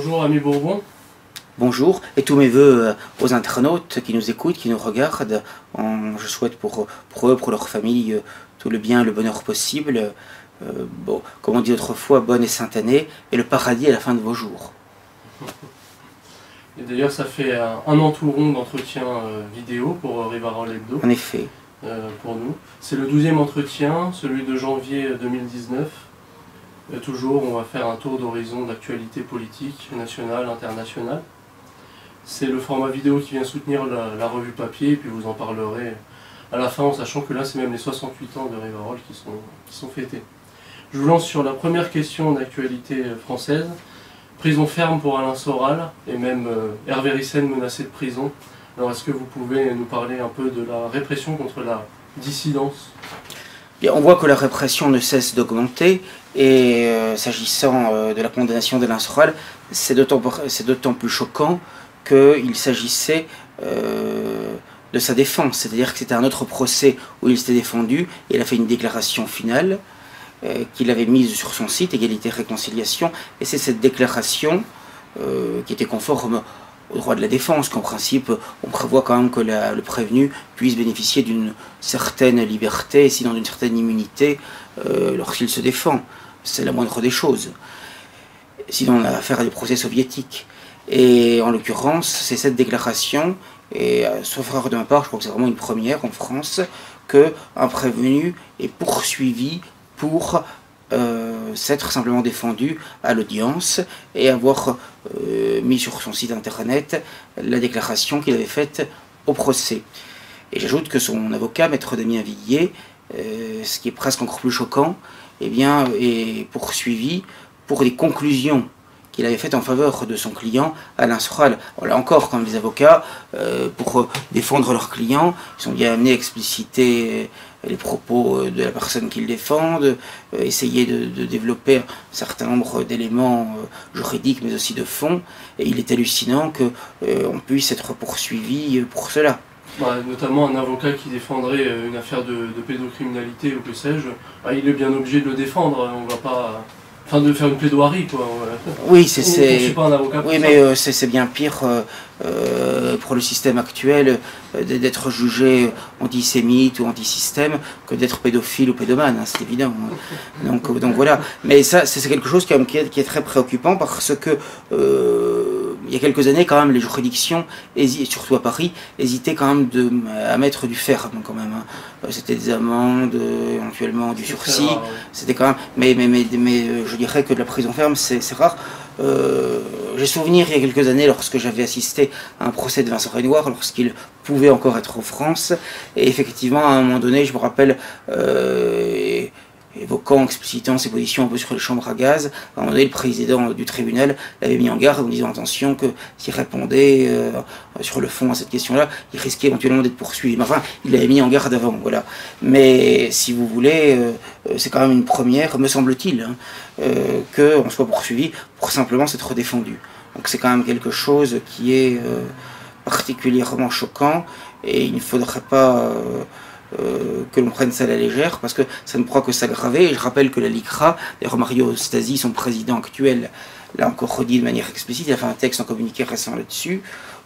Bonjour ami Bourbon. Bonjour et tous mes voeux aux internautes qui nous écoutent, qui nous regardent. Je souhaite pour eux, pour leur famille, tout le bien et le bonheur possible. Bon, comme on dit autrefois, bonne et sainte année et le paradis à la fin de vos jours. Et d'ailleurs ça fait un an tout rond d'entretien vidéo pour Rivarol Hebdo. En effet. Pour nous. C'est le 12e entretien, celui de janvier 2019. Toujours, on va faire un tour d'horizon d'actualité politique, nationale, internationale. C'est le format vidéo qui vient soutenir la revue papier, et puis vous en parlerez à la fin, en sachant que là, c'est même les 68 ans de Rivarol qui sont fêtés. Je vous lance sur la première question d'actualité française. Prison ferme pour Alain Soral, et même Hervé Ryssen menacé de prison. Alors, est-ce que vous pouvez nous parler un peu de la répression contre la dissidence ? Bien, on voit que la répression ne cesse d'augmenter et s'agissant de la condamnation d'Alain Soral, c'est d'autant plus choquant qu'il s'agissait de sa défense, c'est-à-dire que c'était un autre procès où il s'était défendu et il a fait une déclaration finale qu'il avait mise sur son site, Égalité et Réconciliation, et c'est cette déclaration qui était conforme au droit de la défense, qu'en principe, on prévoit quand même que le prévenu puisse bénéficier d'une certaine liberté, sinon d'une certaine immunité, lorsqu'il se défend. C'est la moindre des choses. Sinon, on a affaire à des procès soviétiques. Et en l'occurrence, c'est cette déclaration, et sauf erreur de ma part, je crois que c'est vraiment une première en France, qu'un prévenu est poursuivi pour s'être simplement défendu à l'audience et avoir mis sur son site internet la déclaration qu'il avait faite au procès. Et j'ajoute que son avocat, maître Damien Villiers, ce qui est presque encore plus choquant, eh bien, est poursuivi pour des conclusions qu'il avait faites en faveur de son client Alain Soral. Là encore, comme les avocats, pour défendre leurs clients, ils sont bien amenés à expliciter les propos de la personne qu'ils défendent, essayer de développer un certain nombre d'éléments juridiques mais aussi de fond, et il est hallucinant qu'on puisse être poursuivi pour cela. Notamment un avocat qui défendrait une affaire de pédocriminalité ou que sais-je, il est bien obligé de le défendre, on va pas... Enfin, de faire une plaidoirie, quoi. Oui, c'est pas un avocat pour ça. Mais c'est bien pire pour le système actuel d'être jugé antisémite ou antisystème que d'être pédophile ou pédomane, hein, c'est évident. Donc voilà. Mais ça, c'est quelque chose qui est très préoccupant parce que il y a quelques années, quand même, les juridictions, surtout à Paris, hésitaient quand même à mettre du ferme, quand même. Hein. C'était des amendes, éventuellement du sursis. Rare, ouais. C'était quand même. Mais je dirais que de la prison ferme, c'est rare. J'ai souvenir il y a quelques années lorsque j'avais assisté à un procès de Vincent Renoir lorsqu'il pouvait encore être en France, et effectivement à un moment donné je me rappelle évoquant, explicitant ses positions un peu sur les chambres à gaz, à un moment donné le président du tribunal l'avait mis en garde en disant attention que s'il répondait sur le fond à cette question-là, il risquait éventuellement d'être poursuivi. Mais enfin, il l'avait mis en garde avant, voilà. Mais si vous voulez, c'est quand même une première, me semble-t-il, hein, qu'on soit poursuivi pour simplement s'être défendu. Donc c'est quand même quelque chose qui est particulièrement choquant, et il ne faudrait pas que l'on prenne ça à la légère, parce que ça ne pourra que s'aggraver. Et je rappelle que la LICRA, d'ailleurs Mario Stasi, son président actuel, l'a encore redit de manière explicite, il a fait un texte en communiqué récent là-dessus,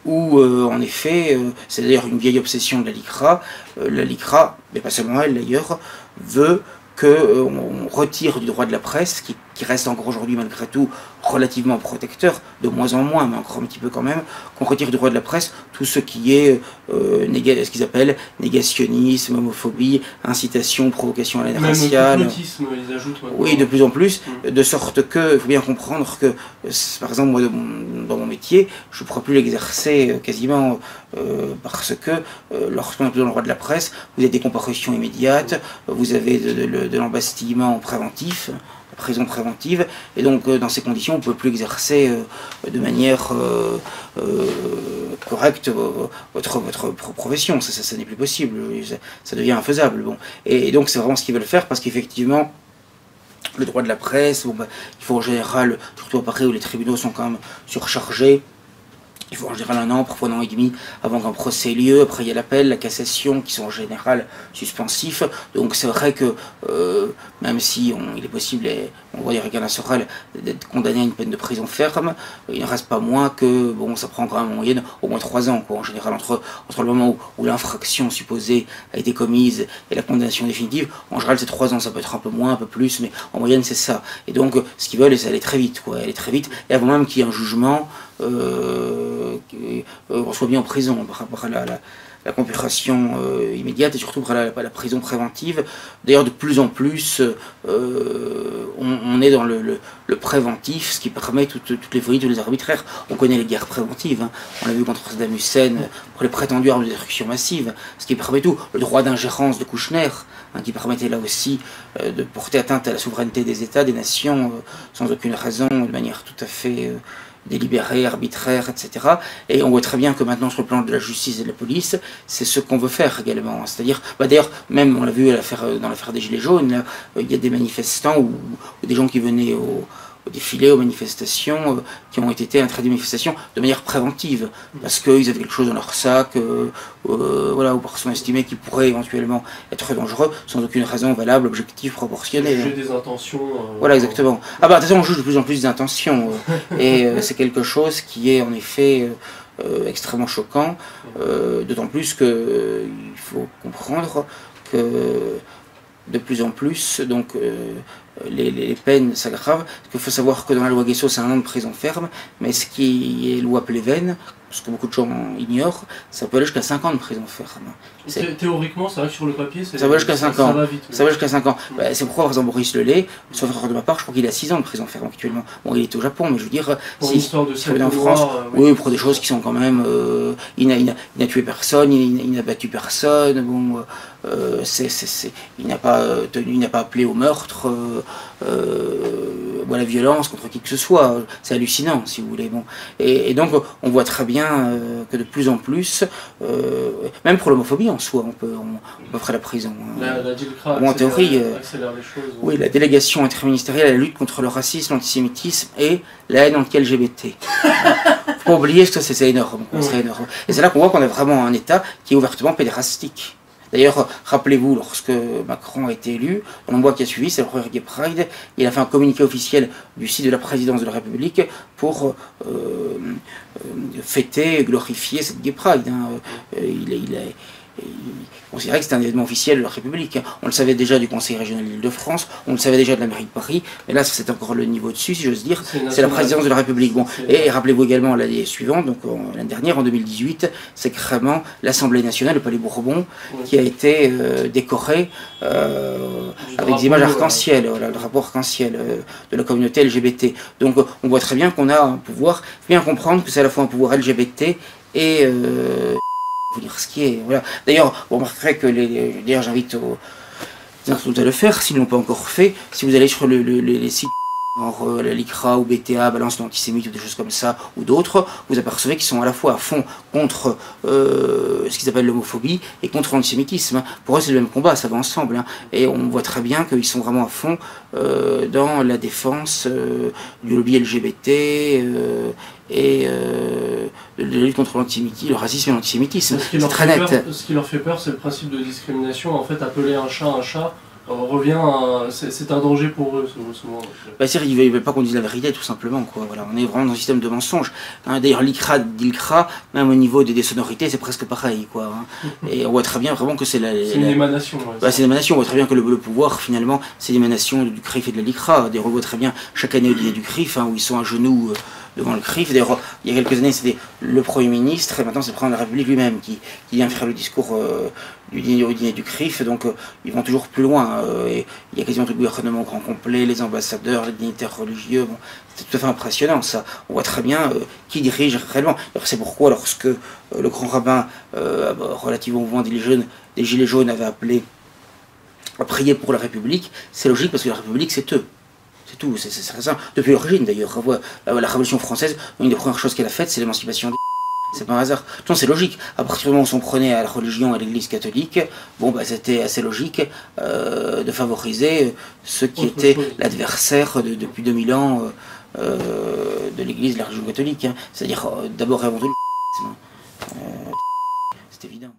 où en effet, c'est d'ailleurs une vieille obsession de la LICRA, mais pas seulement elle d'ailleurs, veut qu'on retire du droit de la presse, qui reste encore aujourd'hui malgré tout relativement protecteur, de moins en moins, mais encore un petit peu quand même, qu'on retire du droit de la presse tout ce qui est ce qu'ils appellent négationnisme, homophobie, incitation, provocation à la haine raciale. Même complotisme, ils ajoutent maintenant. Oui, de plus en plus, de sorte que, il faut bien comprendre que, par exemple, moi, dans mon métier, je ne pourrais plus l'exercer quasiment parce que lorsqu'on est dans le droit de la presse, vous avez des comparutions immédiates, vous avez de l'embastillement préventif, la prison préventive, et donc dans ces conditions on ne peut plus exercer de manière correcte votre profession, ça n'est plus possible, ça devient infaisable. Bon. Et donc c'est vraiment ce qu'ils veulent faire, parce qu'effectivement le droit de la presse, il faut en général, surtout à Paris où les tribunaux sont quand même surchargés, Il faut en général 1 an, parfois 1 an et demi, avant qu'un procès ait lieu. Après, il y a l'appel, la cassation, qui sont en général suspensifs. Donc c'est vrai que, même si il est possible, on voit les Régal Sorel, d'être condamné à une peine de prison ferme, il ne reste pas moins que, bon, ça prend quand même en moyenne au moins 3 ans, quoi, en général, entre le moment où l'infraction supposée a été commise et la condamnation définitive. En général, c'est 3 ans, ça peut être un peu moins, un peu plus, mais en moyenne, c'est ça. Et donc, ce qu'ils veulent, c'est aller très vite, quoi, aller très vite, et avant même qu'il y ait un jugement, on soit bien en prison par rapport à la comparution immédiate et surtout par la prison préventive. D'ailleurs, de plus en plus, on est dans le préventif, ce qui permet toutes les folies, tous les arbitraires. On connaît les guerres préventives, hein. On l'a vu contre Saddam Hussein pour les prétendues armes de destruction massive, ce qui permet tout. Le droit d'ingérence de Kouchner, hein, qui permettait là aussi de porter atteinte à la souveraineté des États, des nations, sans aucune raison, de manière tout à fait délibérée, arbitraire, etc. Et on voit très bien que maintenant, sur le plan de la justice et de la police, c'est ce qu'on veut faire également. C'est-à-dire, d'ailleurs, même on l'a vu dans l'affaire des Gilets jaunes, là, il y a des manifestants ou des gens qui venaient au défilé, aux manifestations, qui ont été introduits aux manifestations de manière préventive, parce qu'ils avaient quelque chose dans leur sac, voilà, ou parce qu'on estimait qu'ils pourraient éventuellement être dangereux, sans aucune raison valable, objective, proportionnée. Juger des intentions. Voilà, exactement. Ah bah, de toute façon, on juge de plus en plus des intentions, et c'est quelque chose qui est en effet extrêmement choquant, d'autant plus qu'il faut comprendre que de plus en plus, donc les peines s'aggravent. Il faut savoir que dans la loi Guesso, c'est 1 an de prison ferme, mais ce qui est loi Pleven, ce que beaucoup de gens ignorent, ça peut aller jusqu'à 5 ans de prison ferme. Théoriquement, c'est vrai que sur le papier, ça va jusqu'à 5 ans. Ça va vite. Ça va jusqu'à 5 ans. Bah, c'est pourquoi, par exemple, Boris Lelay, sauf erreur de ma part, je crois qu'il a 6 ans de prison ferme actuellement. Bon, il est au Japon, mais je veux dire, pour une histoire de en France, oui, pour des choses qui sont quand même. Il n'a tué personne, il n'a battu personne, bon, il n'a pas appelé au meurtre, ou à la violence contre qui que ce soit. C'est hallucinant, si vous voulez. Bon. Et donc, on voit très bien que de plus en plus, même pour l'homophobie en soi, on peut faire la prison. La DILCRA en théorie, accélère les choses. Oui, la délégation interministérielle à la lutte contre le racisme, l'antisémitisme et la haine anti-LGBT. Faut pas oublier que c'est énorme, c'est énorme. Et c'est là qu'on voit qu'on a vraiment un État qui est ouvertement pédérastique. D'ailleurs, rappelez-vous, lorsque Macron a été élu, dans le mois qui a suivi, c'est le premier Gay Pride, il a fait un communiqué officiel du site de la présidence de la République pour fêter, glorifier cette Gay Pride. Hein. Il considérait que c'était un événement officiel de la République. On le savait déjà du Conseil régional de l'Île-de-France, on le savait déjà de la mairie de Paris, mais là c'est encore le niveau dessus, si j'ose dire, c'est la présidence de la République. Bon. Et rappelez-vous également l'année suivante, donc l'année dernière, en 2018, c'est carrément l'Assemblée nationale, le Palais Bourbon, qui a été décoré avec des images arc-en-ciel, voilà, le drapeau arc-en-ciel de la communauté LGBT. Donc on voit très bien qu'on a un pouvoir, il faut bien comprendre que c'est à la fois un pouvoir LGBT et vous dire ce qui est, voilà. D'ailleurs, vous remarquerez que d'ailleurs j'invite les internautes à le faire, s'ils ne l'ont pas encore fait, si vous allez sur les sites genre la LICRA ou BTA, Balance l'antisémite ou des choses comme ça, ou d'autres, vous apercevez qu'ils sont à la fois à fond contre ce qu'ils appellent l'homophobie et contre l'antisémitisme. Pour eux c'est le même combat, ça va ensemble, hein. Et on voit très bien qu'ils sont vraiment à fond dans la défense du lobby LGBT et de la lutte contre le racisme et l'antisémitisme. C'est très net. Ce qui leur fait peur, c'est le principe de discrimination. En fait, appeler un chat revient à... C'est un danger pour eux, souvent. Bah, c'est-à-dire qu'ils ne veulent pas qu'on dise la vérité, tout simplement, quoi. Voilà, on est vraiment dans un système de mensonges. Hein, d'ailleurs, l'ILCRA, même au niveau des sonorités, c'est presque pareil, quoi. Hein. Et on voit très bien vraiment que c'est une émanation. Ouais, bah, c'est une émanation. On voit très bien que le pouvoir, finalement, c'est l'émanation du CRIF et de la LICRA. D'ailleurs, on voit très bien chaque année au dîner du CRIF, hein, où ils sont à genoux devant le CRIF. D'ailleurs, il y a quelques années, c'était le Premier ministre, et maintenant, c'est le Président de la République lui-même qui vient faire le discours au dîner du CRIF. Donc, ils vont toujours plus loin. Et il y a quasiment tout le gouvernement au grand complet, les ambassadeurs, les dignitaires religieux. Bon, c'est tout à fait impressionnant, ça. On voit très bien qui dirige réellement. C'est pourquoi, lorsque le grand rabbin, relativement au mouvement des Gilets jaunes, avait appelé à prier pour la République, c'est logique parce que la République, c'est eux. C'est tout, c'est très simple. Depuis l'origine d'ailleurs, la Révolution française, une des premières choses qu'elle a faites, c'est l'émancipation des... C'est pas un hasard. Non, c'est logique. À partir du moment où on s'en prenait à la religion, à l'église catholique, bon, bah, c'était assez logique de favoriser ceux qui étaient l'adversaire depuis 2000 ans de l'Église, de la religion catholique, hein. C'est-à-dire d'abord et avant tout, c'est évident.